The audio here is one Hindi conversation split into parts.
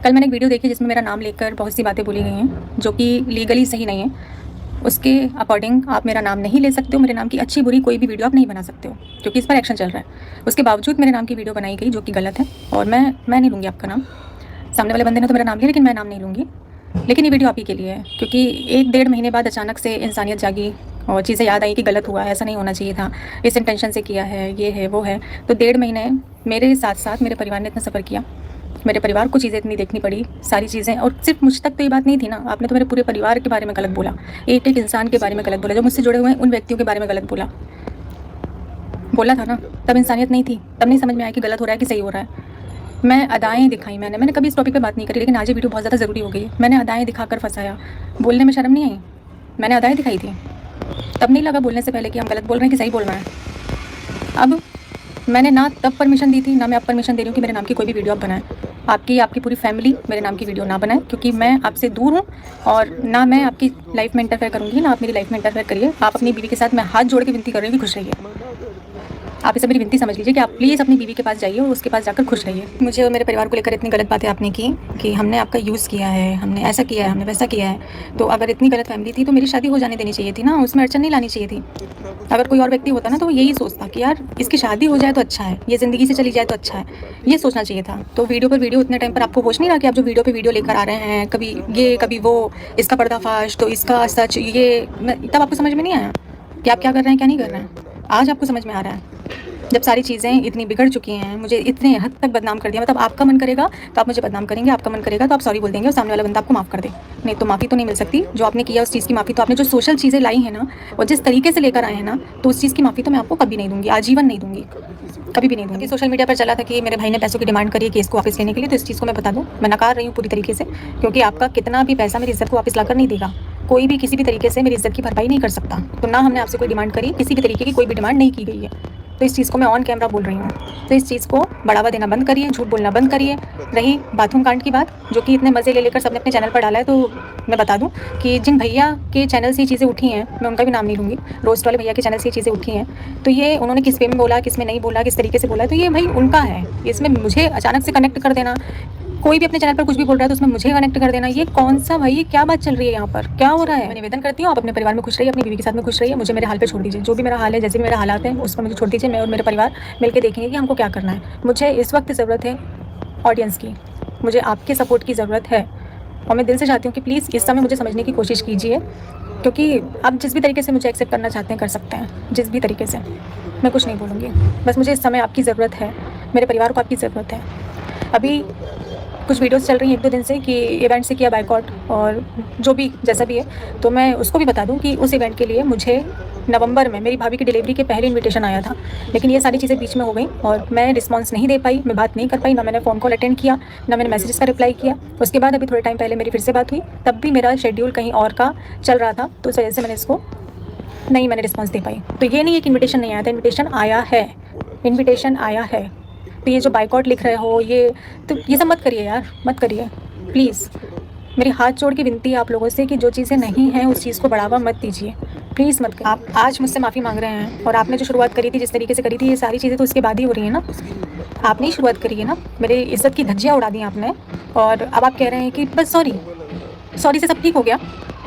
कल मैंने एक वीडियो देखी जिसमें मेरा नाम लेकर बहुत सी बातें बोली गई हैं जो कि लीगली सही नहीं है। उसके अकॉर्डिंग आप मेरा नाम नहीं ले सकते हो, मेरे नाम की अच्छी बुरी कोई भी वीडियो आप नहीं बना सकते हो क्योंकि इस पर एक्शन चल रहा है। उसके बावजूद मेरे नाम की वीडियो बनाई गई जो कि गलत है और मैं नहीं लूँगी आपका नाम। सामने वाले बंदे ने तो मेरा नाम लिया लेकिन मैं नाम नहीं लूँगी। लेकिन ये वीडियो आप ही के लिए है क्योंकि 1-1.5 महीने बाद अचानक से इंसानियत जागी और चीज़ें याद आई कि गलत हुआ है, ऐसा नहीं होना चाहिए था, इस इंटेंशन से किया है, ये है वो है। तो 1.5 महीने मेरे साथ साथ मेरे परिवार ने इतना सफ़र किया, मेरे परिवार को चीज़ें इतनी देखनी पड़ी, सारी चीज़ें। और सिर्फ मुझ तक तो ये बात नहीं थी ना, आपने तो मेरे पूरे परिवार के बारे में गलत बोला, एक एक इंसान के बारे में गलत बोला, जो मुझसे जुड़े हुए हैं उन व्यक्तियों के बारे में गलत बोला था ना। तब इंसानियत नहीं थी, तब नहीं समझ में आया कि गलत हो रहा है कि सही हो रहा है। मैं अदाएँ दिखाई, मैंने कभी इस टॉपिक पे बात नहीं करी लेकिन आज ये वीडियो बहुत ज़्यादा ज़रूरी हो गई है। मैंने अदाएँ दिखाकर फंसाया, बोलने में शर्म नहीं आई, मैंने अदाएँ दिखाई थी। तब नहीं लगा बोलने से पहले कि हम गलत बोल रहे हैं कि सही बोल रहे हैं। अब मैंने ना तब परमिशन दी थी, ना मैं अब परमिशन दे रही हूँ कि मेरे नाम की कोई भी वीडियो आप बनाएं। आपकी पूरी फैमिली मेरे नाम की वीडियो ना बनाए क्योंकि मैं आपसे दूर हूँ और ना मैं आपकी लाइफ में इंटरफेयर करूँगी, ना आप मेरी लाइफ में इंटरफेयर करिए। आप अपनी बीवी के साथ मैं हाथ जोड़ के विनती कर रही हूँ कि खुश रहिए। आप इसे मेरी विनती समझ लीजिए कि आप प्लीज़ अपनी बीवी के पास जाइए और उसके पास जाकर खुश रहिए। मुझे और मेरे परिवार को लेकर इतनी गलत बातें आपने की कि हमने आपका यूज़ किया है, हमने ऐसा किया है, हमने वैसा किया है। तो अगर इतनी गलत फैमिली थी तो मेरी शादी हो जाने देनी चाहिए थी ना, उसमें अड़चन नहीं लानी चाहिए थी। अगर कोई और व्यक्ति होता ना तो यही सोचता कि यार इसकी शादी हो जाए तो अच्छा है, ये ज़िंदगी से चली जाए तो अच्छा है, ये सोचना चाहिए था। तो वीडियो पर वीडियो इतने टाइम पर आपको होश नहीं रहा कि आप जो वीडियो पे वीडियो लेकर आ रहे हैं, कभी ये कभी वो, इसका पर्दाफाश तो इसका सच, ये तब आपको समझ में नहीं आया कि आप क्या कर रहे हैं क्या नहीं कर रहे हैं। आज आपको समझ में आ रहा है जब सारी चीज़ें इतनी बिगड़ चुकी हैं, मुझे इतने हद तक बदनाम कर दिया। मतलब आपका मन करेगा तो आप मुझे बदनाम करेंगे, आपका मन करेगा तो आप सॉरी बोल देंगे और सामने वाला बंदा आपको माफ़ कर दे। नहीं तो माफ़ी तो नहीं मिल सकती। जो आपने किया उस चीज़ की माफ़ी तो आपने जो सोशल चीज़ें लाई हैं ना और जिस तरीके से लेकर आए हैं ना, तो उस चीज़ की माफ़ी तो मैं आपको कभी नहीं दूँगी, आजीवन नहीं दूँगी, कभी भी नहीं दूँगी। सोशल मीडिया पर चला था कि मेरे भाई ने पैसों की डिमांड करी है केस को वापस लेने के लिए, तो इस चीज़ को मैं बता दूँ, मैं नकार रही हूँ पूरी तरीके से क्योंकि आपका कितना भी पैसा मेरी इज़्ज़त को वापस लाकर नहीं देगा। कोई भी किसी भी तरीके से मेरी इज़्ज़त की भरपाई नहीं कर सकता। तो ना हमने आपसे कोई डिमांड करी, किसी भी तरीके की कोई भी डिमांड नहीं की गई है। तो इस चीज़ को मैं ऑन कैमरा बोल रही हूँ। तो इस चीज़ को बढ़ावा देना बंद करिए, झूठ बोलना बंद करिए। रही बाथरूम कांड की बात, जो कि इतने मज़े ले लेकर सबने अपने चैनल पर डाला है, तो मैं बता दूं कि जिन भैया के चैनल से ये चीज़ें उठी हैं, मैं उनका भी नाम नहीं लूँगी, रोस्ट वाले भैया के चैनल से ये चीज़ें उठी हैं, तो ये उन्होंने किस वे में बोला, किस में नहीं बोला, किस तरीके से बोला, तो ये भाई उनका है। इसमें मुझे अचानक से कनेक्ट कर देना, कोई भी अपने चैनल पर कुछ भी बोल रहा है तो उसमें मुझे कनेक्ट कर देना, ये कौन सा भाई, ये क्या बात चल रही है यहाँ पर, क्या हो रहा है। मैं निवेदन करती हूँ आप अपने परिवार में खुश रहिए, अपनी बीवी के साथ में खुश रहिए, मुझे मेरे हाल पे छोड़ दीजिए। जो भी मेरा हाल है, जैसे भी मेरा हालात है, उस पर मुझे छोड़ दीजिए। मैं और मेरे परिवार मिलकर देखेंगे कि हमको क्या करना है। मुझे इस वक्त ज़रूरत है ऑडियंस की, मुझे आपके सपोर्ट की ज़रूरत है और मैं दिल से चाहती हूँ कि प्लीज़ इस समय मुझे समझने की कोशिश कीजिए क्योंकि आप जिस भी तरीके से मुझे एक्सेप्ट करना चाहते हैं कर सकते हैं, जिस भी तरीके से। मैं कुछ नहीं बोलूँगी, बस मुझे इस समय आपकी ज़रूरत है, मेरे परिवार को आपकी ज़रूरत है। अभी कुछ वीडियोस चल रही हैं 1-2 दिन से कि इवेंट से किया बायकॉट और जो भी जैसा भी है, तो मैं उसको भी बता दूं कि उस इवेंट के लिए मुझे नवंबर में मेरी भाभी की डिलीवरी के पहले इनविटेशन आया था, लेकिन ये सारी चीज़ें बीच में हो गई और मैं रिस्पांस नहीं दे पाई, मैं बात नहीं कर पाई, ना मैंने फ़ोन कॉल अटेंड किया, ना मैंने मैसेजेस का रिप्लाई किया। उसके बाद अभी थोड़े टाइम पहले मेरी फिर से बात हुई, तब भी मेरा शेड्यूल कहीं और का चल रहा था, तो इस वजह से मैंने रिस्पॉन्स दे पाई। तो ये नहीं है कि इन्विटेशन नहीं आया था, इन्विटेशन आया है। तो ये जो बायकॉट लिख रहे हो, ये सब मत करिए यार, मत करिए प्लीज़। मेरी हाथ जोड़ के विनती है आप लोगों से कि जो चीज़ें नहीं हैं उस चीज़ को बढ़ावा मत दीजिए, प्लीज़ मत करिए। आप आज मुझसे माफ़ी मांग रहे हैं और आपने जो शुरुआत करी थी, जिस तरीके से करी थी, ये सारी चीज़ें तो उसके बाद ही हो रही हैं ना। आपने ही शुरुआत करी है ना, मेरी इज़्ज़त की धज्जियाँ उड़ा दी आपने और अब आप कह रहे हैं कि बस सॉरी से सब ठीक हो गया,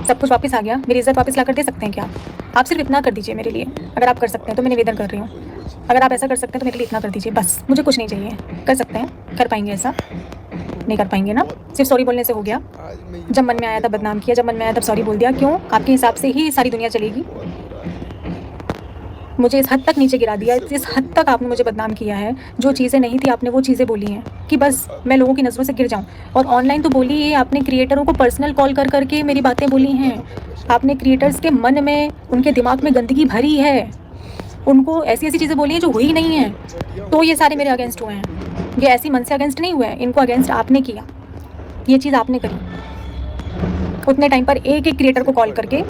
सब कुछ वापस आ गया, मेरी इज़्ज़त वापस ला कर दे सकते हैं क्या आप? सिर्फ इतना कर दीजिए मेरे लिए, अगर आप कर सकते हैं तो मैं निवेदन कर रही हूँ, अगर आप ऐसा कर सकते हैं तो मेरे लिए इतना कर दीजिए बस, मुझे कुछ नहीं चाहिए। कर सकते हैं, कर पाएंगे ऐसा? नहीं कर पाएंगे ना? सिर्फ सॉरी बोलने से हो गया? जब मन में आया तब बदनाम किया, जब मन में आया तब सॉरी बोल दिया, क्यों? आपके हिसाब से ही सारी दुनिया चलेगी? मुझे इस हद तक नीचे गिरा दिया, इस हद तक आपने मुझे बदनाम किया है। जो चीज़ें नहीं थी आपने वो चीज़ें बोली हैं कि बस मैं लोगों की नज़रों से गिर जाऊँ। और ऑनलाइन तो बोली ही, आपने क्रिएटरों को पर्सनल कॉल कर करके मेरी बातें बोली हैं। आपने क्रिएटर्स के मन में, उनके दिमाग में गंदगी भरी है, उनको ऐसी ऐसी चीज़ें बोली हैं जो हुई ही नहीं हैं, तो ये सारे मेरे अगेंस्ट हुए हैं। ये ऐसी मन से अगेंस्ट नहीं हुए हैं, इनको अगेंस्ट आपने किया, ये चीज़ आपने करी। उतने टाइम पर एक एक क्रिएटर को कॉल करके